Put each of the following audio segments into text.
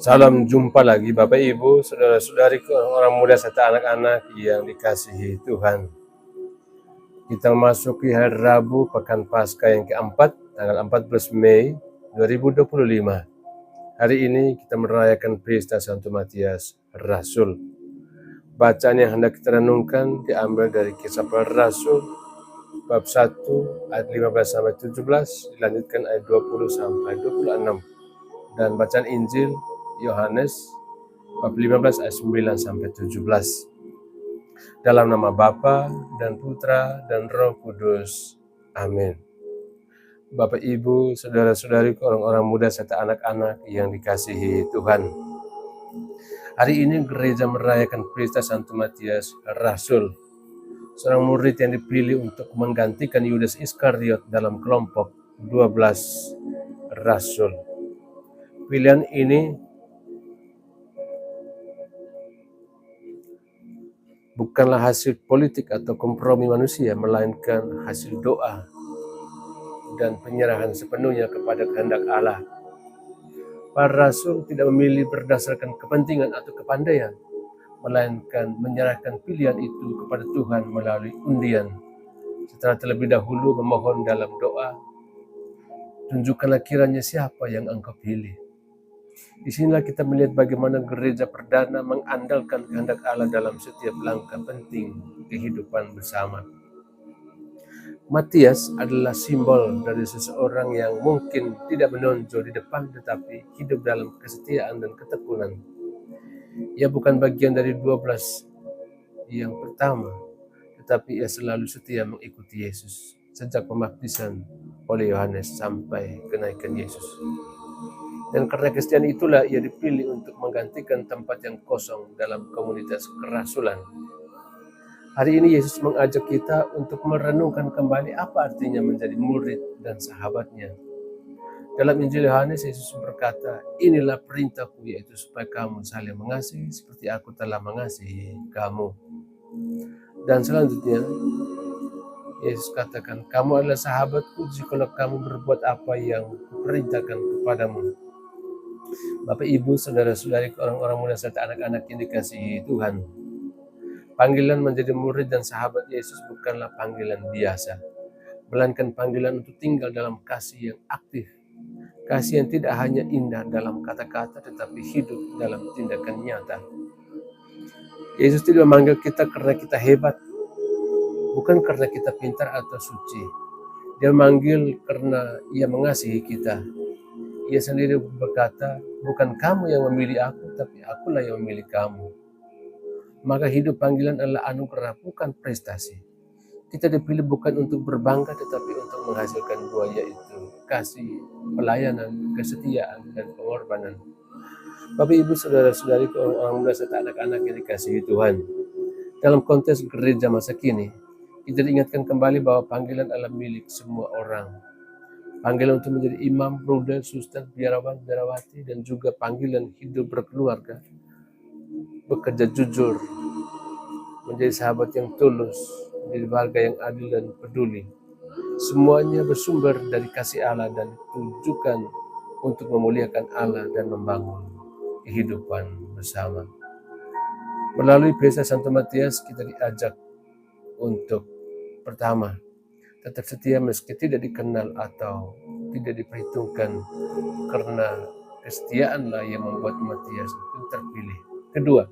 Salam jumpa lagi Bapak Ibu, saudara-saudariku, orang muda serta anak-anak yang dikasihi Tuhan. Kita memasuki hari Rabu Pekan Paskah yang keempat, tanggal 14 Mei 2025. Hari ini kita merayakan Pesta Santo Matias Rasul. Bacaan yang hendak kita renungkan diambil dari Kisah Para Rasul, bab 1 ayat 15 sampai 17, dilanjutkan ayat 20 sampai 26. Dan bacaan Injil Yohanes bab 15 ayat 9 sampai 17. Dalam nama Bapa dan Putra dan Roh Kudus. Amin. Bapak Ibu, saudara-saudari, orang-orang muda serta anak-anak yang dikasihi Tuhan. Hari ini gereja merayakan Pesta Santo Matias Rasul, seorang murid yang dipilih untuk menggantikan Yudas Iskariot dalam kelompok 12 Rasul. Pilihan ini bukanlah hasil politik atau kompromi manusia, melainkan hasil doa dan penyerahan sepenuhnya kepada kehendak Allah. Para rasul tidak memilih berdasarkan kepentingan atau kepandaian, melainkan menyerahkan pilihan itu kepada Tuhan melalui undian. Setelah terlebih dahulu memohon dalam doa, tunjukkanlah kiranya siapa yang Engkau pilih. Disinilah kita melihat bagaimana gereja perdana mengandalkan kehendak Allah dalam setiap langkah penting kehidupan bersama. Matias adalah simbol dari seseorang yang mungkin tidak menonjol di depan tetapi hidup dalam kesetiaan dan ketekunan. Ia bukan bagian dari 12 yang pertama, tetapi ia selalu setia mengikuti Yesus sejak pembaptisan oleh Yohanes sampai kenaikan Yesus. Dan karena kesetiaan itulah ia dipilih untuk menggantikan tempat yang kosong dalam komunitas kerasulan. Hari ini Yesus mengajak kita untuk merenungkan kembali apa artinya menjadi murid dan sahabatnya. Dalam Injil Yohanes, Yesus berkata, inilah perintahku, yaitu supaya kamu saling mengasihi seperti aku telah mengasihi kamu. Dan selanjutnya, Yesus katakan, kamu adalah sahabatku jikalau kamu berbuat apa yang kuperintahkan kepadamu. Bapak, Ibu, saudara-saudari, orang-orang muda serta anak-anak yang dikasihi Tuhan. Panggilan menjadi murid dan sahabat Yesus bukanlah panggilan biasa, melainkan panggilan untuk tinggal dalam kasih yang aktif. Kasih yang tidak hanya indah dalam kata-kata, tetapi hidup dalam tindakan nyata. Yesus tidak memanggil kita karena kita hebat, bukan karena kita pintar atau suci. Dia memanggil karena Ia mengasihi kita. Ia sendiri berkata, bukan kamu yang memilih aku, tapi akulah yang memilih kamu. Maka hidup panggilan adalah anugerah, bukan prestasi. Kita dipilih bukan untuk berbangga, tetapi untuk menghasilkan dua, yaitu kasih, pelayanan, kesetiaan, dan pengorbanan. Bapak, Ibu, saudara-saudari, orang muda serta anak-anak yang dikasihi Tuhan. Dalam konteks gereja masa kini, kita diingatkan kembali bahwa panggilan adalah milik semua orang. Panggilan untuk menjadi imam, bruder, suster, biarawan, biarawati, dan juga panggilan hidup berkeluarga, bekerja jujur, menjadi sahabat yang tulus, menjadi warga yang adil dan peduli. Semuanya bersumber dari kasih Allah dan ditujukan untuk memuliakan Allah dan membangun kehidupan bersama. Melalui Pesta Santo Matias kita diajak untuk pertama, tetap setia meski tidak dikenal atau tidak diperhitungkan, karena kesetiaanlah yang membuat Matias itu terpilih. Kedua,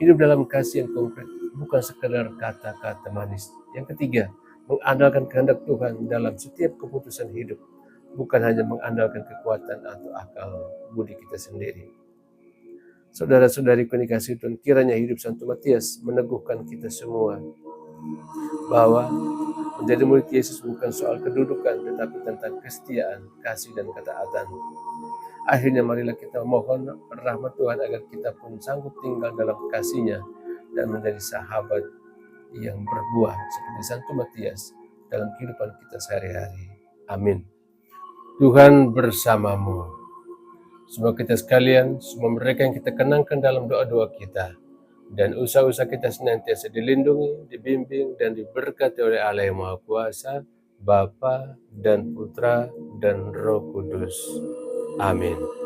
hidup dalam kasih yang konkret, bukan sekadar kata-kata manis. Yang ketiga, mengandalkan kehendak Tuhan dalam setiap keputusan hidup, bukan hanya mengandalkan kekuatan atau akal budi kita sendiri. Saudara-saudari yang dikasihi Tuhan, kiranya hidup Santo Matias meneguhkan kita semua bahwa menjadi murid Yesus bukan soal kedudukan, tetapi tentang kesetiaan, kasih, dan ketaatan. Akhirnya marilah kita mohon rahmat Tuhan agar kita pun sanggup tinggal dalam kasih-Nya dan menjadi sahabat yang berbuah seperti Santo Matias dalam kehidupan kita sehari-hari. Amin. Tuhan bersamamu. Semoga kita sekalian, semua mereka yang kita kenangkan dalam doa-doa kita, dan usaha-usaha kita senantiasa dilindungi, dibimbing, dan diberkati oleh Allah yang Maha Kuasa, Bapa dan Putra dan Roh Kudus. Amin.